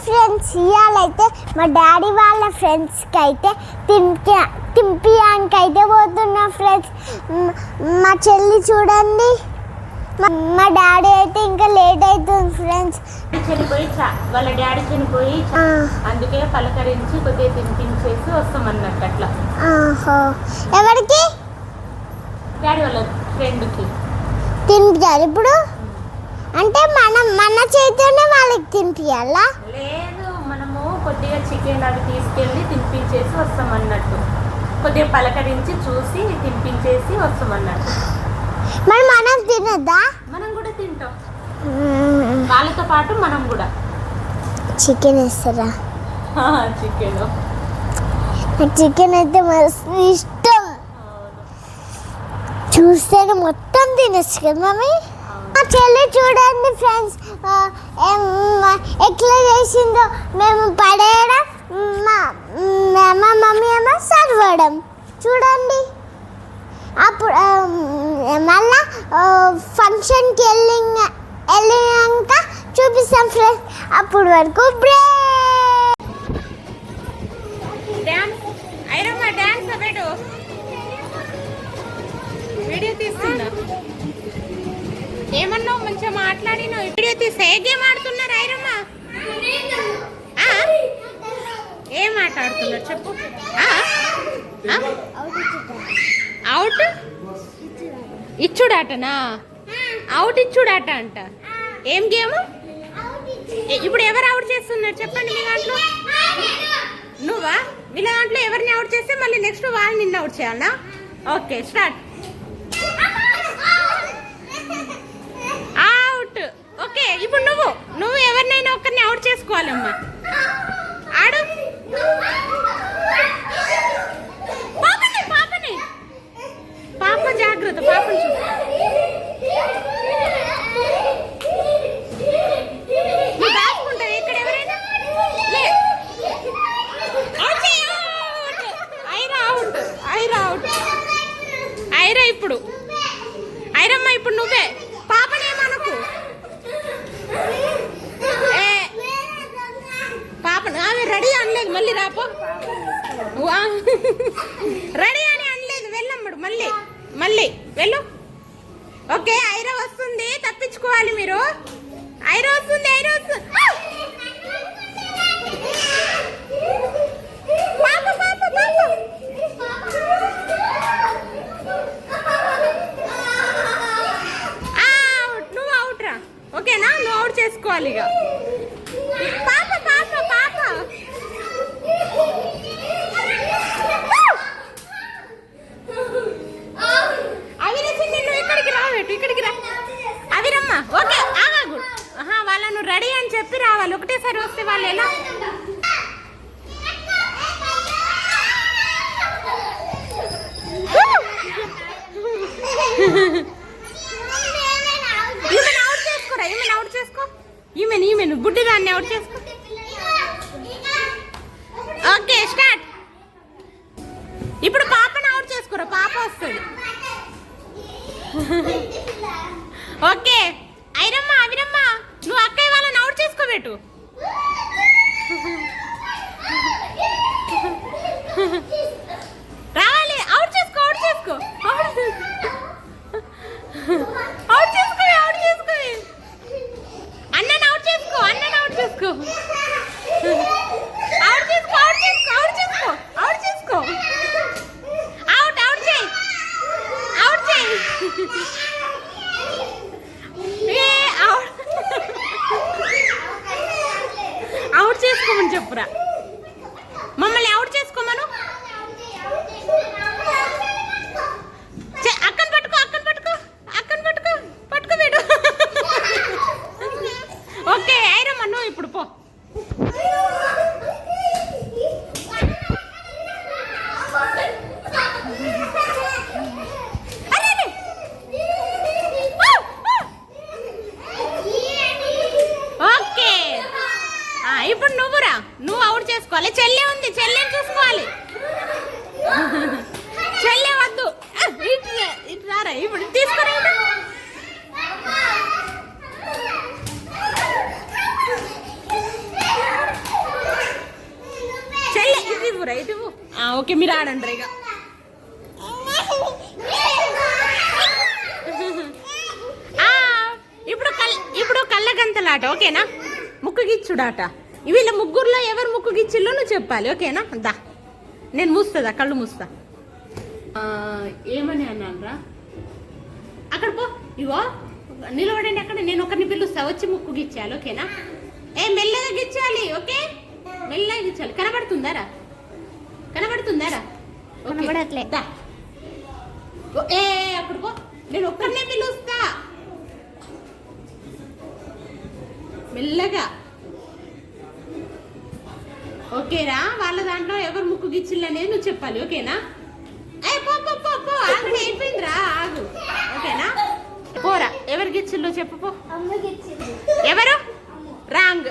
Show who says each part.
Speaker 1: Friends, ఇవాళైతే మా daddy వాళ్ళ ఫ్రెండ్స్కి అయితే తింపియానికి అయితే పోతున్నా ఫ్రెండ్స్. మా చెల్లి చూడండి, మా డాడీ అయితే ఇంకా లేట్ అవుతుంది ఫ్రెండ్స్.
Speaker 2: చనిపోయి వాళ్ళ డాడీ చనిపోయి అందుకే పలకరించి కొద్దిగా తినిపించేసి వస్తామన్నట్టు అట్లా.
Speaker 1: ఎవరికి?
Speaker 2: డాడీ వాళ్ళ ఫ్రెండ్కి
Speaker 1: తినిపించాలి ఇప్పుడు. అంటే మన చేతితోనే వాళ్ళకి తినిపించాలా?
Speaker 2: లేదు, మనము కొద్దిగా చికెన్ అవి తీసుకెళ్ళి తినిపించేసి వస్తామన్నట్టు. కొద్దిగా పలకరించి చూసి తినిపించేసి వస్తామన్నట్టు.
Speaker 1: మరి మనం తినద్దా?
Speaker 2: మనం కూడా తింటాం, వాళ్ళతో పాటు మనం కూడా.
Speaker 1: చికెన్ వేస్తారా?
Speaker 2: చికెన్
Speaker 1: అయితే మస్తు ఇష్టం. చూస్తేనే మొత్తం తినచ్చు కదా మమ్మీ. మా చెల్లి చూడండి ఫ్రెండ్స్ ఎట్లా చేసిందో. మేము పడేయడం, మా మమ్మీ ఏమో సర్వడం. చూడండి, అప్పుడు మళ్ళా ఫంక్షన్కి వెళ్ళినాక చూపిస్తాం ఫ్రెండ్స్. అప్పుడు వరకు
Speaker 2: వీడియో తీస్తున్నా. ఏమన్నావు? మంచిగా మాట్లాడి వీడియో తీస్తే ఏ గేమ్ ఆడుతున్నారు ఐరమ్మ? ఏం ఆట ఆడుతున్నారు చెప్పు. అవుట్ ఇచ్చుడాటనా? అవుట్ ఇచ్చుడాట అంట. ఏం గేమ్? ఇప్పుడు ఎవరు అవుట్ చేస్తున్నారు చెప్పండి మీ దాంట్లో? నువ్వా? వీళ్ళ దాంట్లో ఎవరిని అవుట్ చేస్తే మళ్ళీ నెక్స్ట్ వాళ్ళు నిన్ను అవుట్ చేయాలనా? Okay, start. అవుట్. ఓకే, ఇప్పుడు నువ్వు ఎవరినైనా ఒకరిని అవుట్ చేసుకోవాలమ్మా. ఆడు. పాప జాగ్రత్త, పాపని చూ. నువ్వు దాచుకుంటావు ఇక్కడ ఎవరైనా? ఐరా ఇప్పుడు ఐరమ్మ, ఇప్పుడు నువ్వే. పాపనేమనుకు, పాపను ఆమె రెడీ అనలేదు. మళ్ళీ రాపో, రెడీ అని అనలేదు. వెళ్ళమ్మడు, మళ్ళీ వెళ్ళు. ఓకే, ఐరా వస్తుంది, తప్పించుకోవాలి మీరు. ఐరా వస్తుంది. నువ్వు అవుట్ రా. ఓకేనా? నువ్వు అవుట్ చేసుకోవాలి ఇక. పాప ఇక్కడికి రా. అవిరమ్మ, ఓకే ఆగాగు. వాళ్ళను రెడీ అని చెప్పి రావాలి. ఒకటేసారి వస్తే వాళ్ళు ఎలా? ఈమెను అవుట్ చేసుకోరా, ఈమెను అవుట్ చేసుకో. ఈమెను బుడ్డి దాన్ని అవుట్ చేసుకో. Okay, start. ఇప్పుడు పాపను అవుట్ చేసుకోరా, పాప వస్తుంది. ఓకే, అవిరమ్మ నువ్వు అక్కయ్య వాళ్ళని అవుట్ చేసుకోబెట్టు. రావాలి. అవుట్ చేసుకో. అన్నను అవుట్ చేసుకో. అవుట్ చేయి. అవుట్ చేసుకోమని చెప్పురా. మమ్మల్ని అవుట్ చేసుకోమను. అక్కను పట్టుకోబెట్టు. ఓకే, ఐరమ్మ నువ్వు ఇప్పుడు పో. ఇప్పుడు నువ్వు అవుట్ చేసుకోవాలి. చెల్లె ఉంది, చెల్లెని చూసుకోవాలి. చెల్లె వద్దు, ఇటు రారా. ఇప్పుడు తీసుకురా. రైట్ ఓకే మీరు ఆడండి ఇక ఇప్పుడు కళ్ళగంతలాట ఓకేనా ముక్కు గిచ్చుడాట వీళ్ళ ముగ్గురులో ఎవరు ముక్కు గిచ్చిల్లో నువ్వు చెప్పాలి ఓకేనా దా నేను మూస్తుందా కళ్ళు మూస్తా ఏమని అన్నానరా అక్కడ పో ఇగో నిలబడండి అక్కడ నేను ఒకరిని పిలుస్తా వచ్చి ముక్కు గిచ్చాలి ఓకేనా మెల్లగా గిచ్చాలి ఓకే మెల్లగా గిచ్చాలి కనబడుతుందారా
Speaker 1: కనబడట్లే
Speaker 2: దా అక్కడ పో నేను ఒక్కరినే పిలుస్తా మెల్లగా ఓకేరా వాళ్ళ దాంట్లో ఎవరు ముక్కు గిచ్చిళ్ళు అనేది నువ్వు చెప్పాలి ఓకేనా పో ఆల్రెడీ అయిపోయిందిరా ఆగు ఓకేనా పోరా ఎవరు గిచ్చిళ్ళు చెప్పు పో ఎవరు రాంగ్